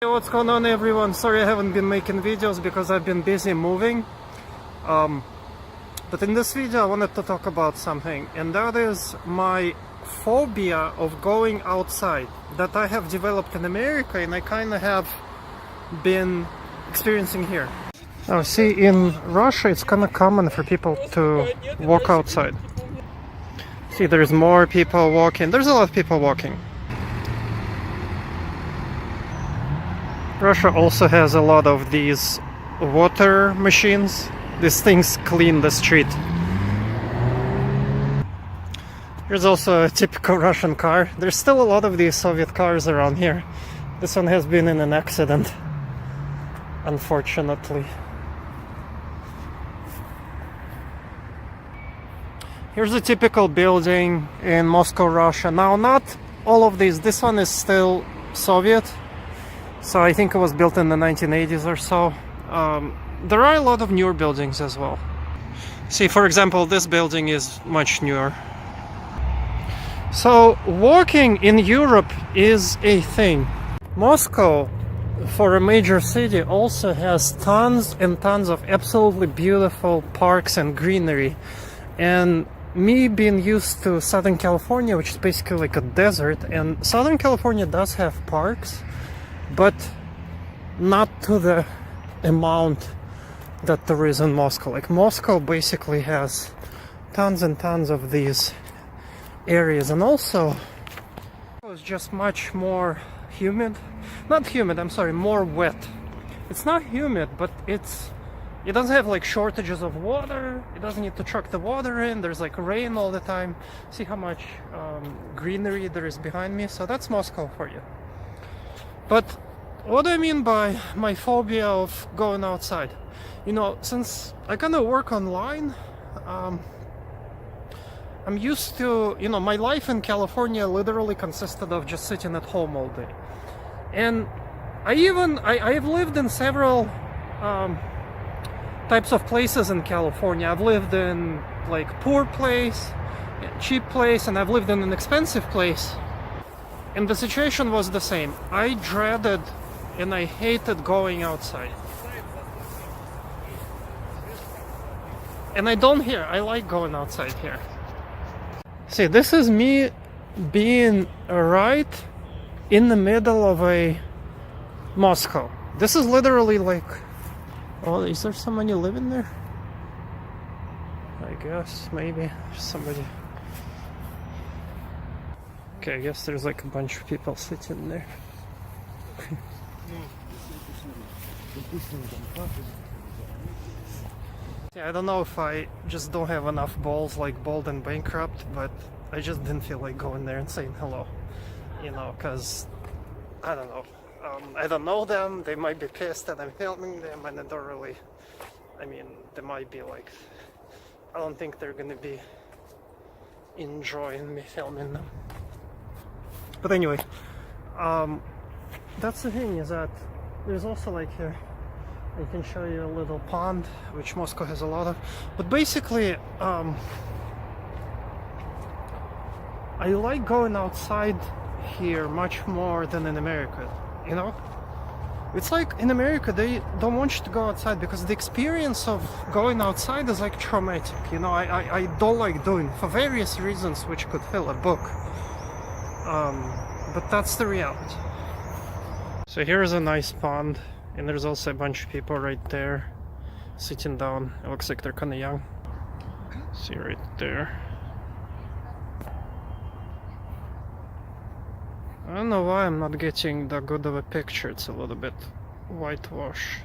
Hey, what's going on everyone? Sorry I haven't been making videos because I've been busy moving. But in this video I wanted to talk about something, and that is my phobia of going outside that I have developed in America and I kind of have been experiencing here. Now see, in Russia it's kind of common for people to walk outside. See, there's more people walking. There's a lot of people walking. Russia also has a lot of these water machines. These things clean the street. There's also a typical Russian car. There's still a lot of these Soviet cars around here. This one has been in an accident, unfortunately. Here's a typical building in Moscow, Russia. Now, not all of these. This one is still Soviet. So I think it was built in the 1980s or so. There are a lot of newer buildings as well. See, for example, this building is much newer. So walking in Europe is a thing. Moscow, for a major city, also has tons and tons of absolutely beautiful parks and greenery. And me being used to Southern California, which is basically like a desert, and Southern California does have parks, but not to the amount that there is in Moscow. Like Moscow basically has tons and tons of these areas, and also it's just much more humid. Not humid, I'm sorry, more wet. It's not humid, but it doesn't have like shortages of water. It doesn't need to truck the water in. There's like rain all the time. See how much greenery there is behind me? So that's Moscow for you. But what I mean by my phobia of going outside, you know, since I kind of work online, I'm used to, you know, my life in California literally consisted of just sitting at home all day. And I've lived in several types of places in California. I've lived in like poor place, cheap place, and I've lived in an expensive place. And the situation was the same. I dreaded and I hated going outside. And I don't here. I like going outside here. See, this is me being right in the middle of a Moscow. This is literally like... Oh, is there somebody living there? I guess, maybe. Somebody... Okay, I guess there's like a bunch of people sitting there. Yeah, I don't know if I just don't have enough balls like Bold and Bankrupt, but I just didn't feel like going there and saying hello. You know, because, I don't know. I don't know them, they might be pissed that I'm filming them, and I don't really... I mean, they might be like... I don't think they're gonna be enjoying me filming them. But anyway, that's the thing, is that there's also like here, I can show you a little pond, which Moscow has a lot of. But basically, I like going outside here much more than in America, you know? It's like in America, they don't want you to go outside because the experience of going outside is like traumatic, you know? I don't like doing, for various reasons which could fill a book. But that's the reality. So here's a nice pond, and there's also a bunch of people right there sitting down. It looks like they're kind of young. See right there. I don't know why I'm not getting that good of a picture. It's a little bit whitewash.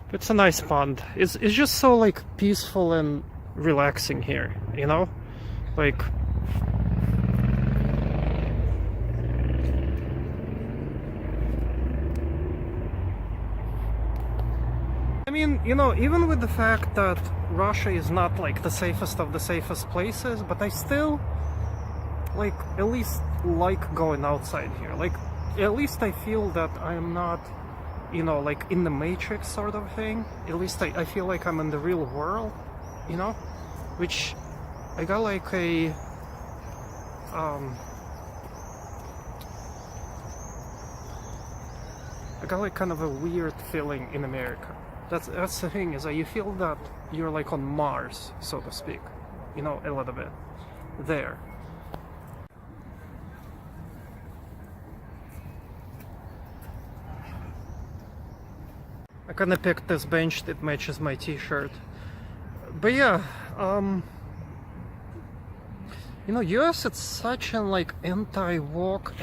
But it's a nice pond. It's just so like peaceful and relaxing here, you know? Like... I mean, you know, even with the fact that Russia is not like the safest of the safest places, but I still like at least like going outside here. Like at least I feel that I'm not, you know, like in the Matrix sort of thing. At least I feel like I'm in the real world, you know, which I got like a I got like kind of a weird feeling in America. That's the thing, is that you feel that you're like on Mars, so to speak. You know, a little bit. There. I kinda picked this bench that matches my t-shirt. But yeah, you know, US, it's such an like anti-walk,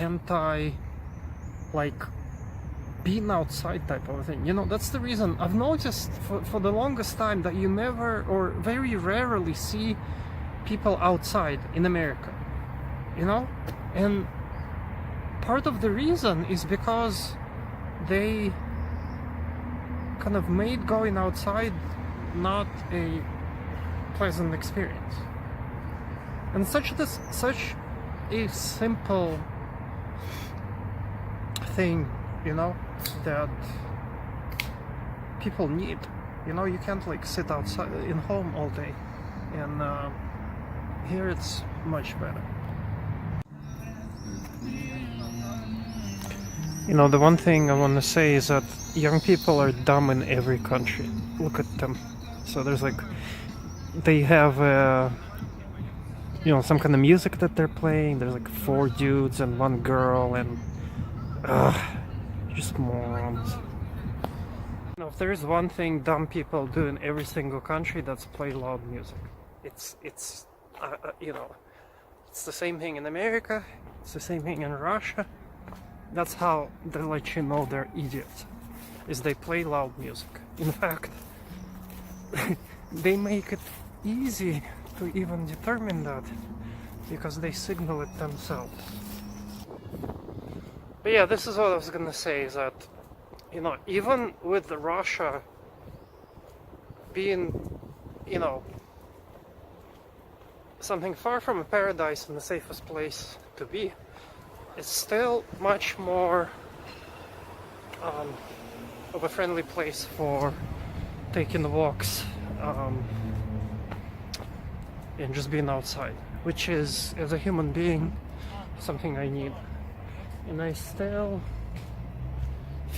like being outside type of thing. You know, that's the reason I've noticed for the longest time that you never or very rarely see people outside in America. You know? And part of the reason is because they kind of made going outside not a pleasant experience. And such a simple thing, you know, that people need. You know, you can't like sit outside in home all day, and here it's much better. You know, the one thing I want to say is that young people are dumb in every country. Look at them. So there's like, they have you know, some kind of music that they're playing. There's like 4 dudes and 1 girl, and just morons. You know, if there's one thing dumb people do in every single country, that's play loud music. It's you know, it's the same thing in America. It's the same thing in Russia. That's how they let you know they're idiots, is they play loud music. In fact, they make it easy to even determine that, because they signal it themselves. But yeah, this is what I was gonna say, is that, you know, even with Russia being, you know, something far from a paradise and the safest place to be, it's still much more of a friendly place for taking the walks and just being outside, which is, as a human being, something I need. And I still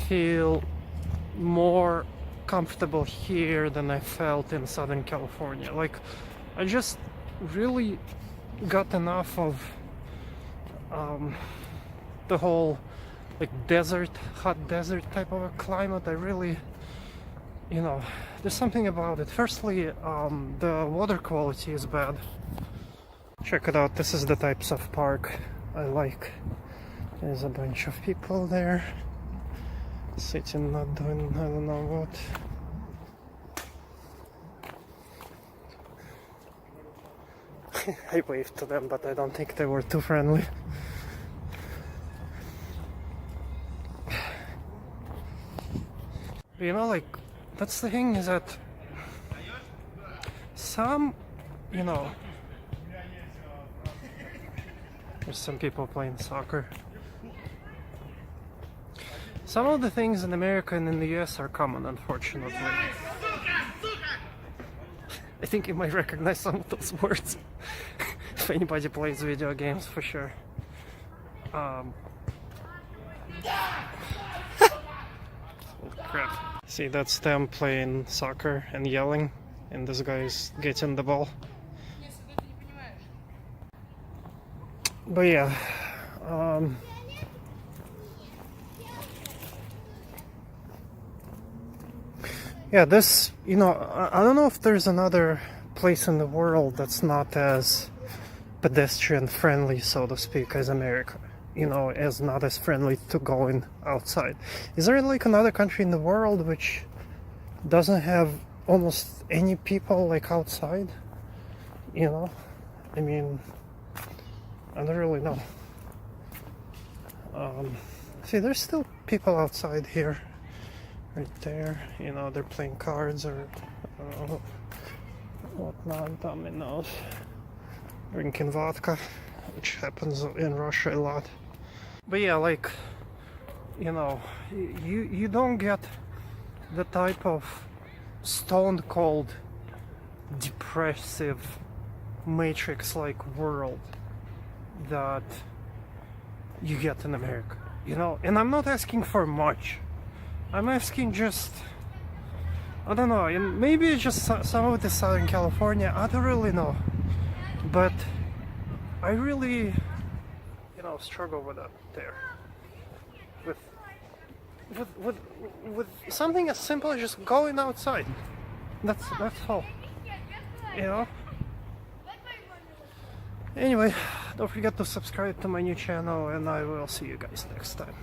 feel more comfortable here than I felt in Southern California. Like, I just really got enough of the whole like desert, hot desert type of a climate. I really, you know, there's something about it. Firstly, the water quality is bad. Check it out, this is the types of park I like. There's a bunch of people there sitting, not doing I don't know what. I waved to them, but I don't think they were too friendly. You know, like, that's the thing, is that some, you know, there's some people playing soccer. Some of the things in America and in the US are common, unfortunately. I think you might recognize some of those words if anybody plays video games, for sure. Oh, crap. See, that's them playing soccer and yelling, and this guy's getting the ball. But yeah, yeah, this, you know, I don't know if there's another place in the world that's not as pedestrian friendly, so to speak, as America. You know, as not as friendly to going outside. Is there like another country in the world which doesn't have almost any people like outside? You know, I mean, I don't really know. See, there's still people outside here, right there. You know, they're playing cards or I don't know, whatnot, dominoes, drinking vodka, which happens in Russia a lot. But yeah, like, you know, you don't get the type of stone cold, depressive, Matrix-like world that you get in America, you know. And I'm not asking for much. I'm asking just, I don't know, and maybe it's just some of the Southern California, I don't really know. But I really, you know, struggle with that there. With something as simple as just going outside. That's all. You know? Anyway, don't forget to subscribe to my new channel, and I will see you guys next time.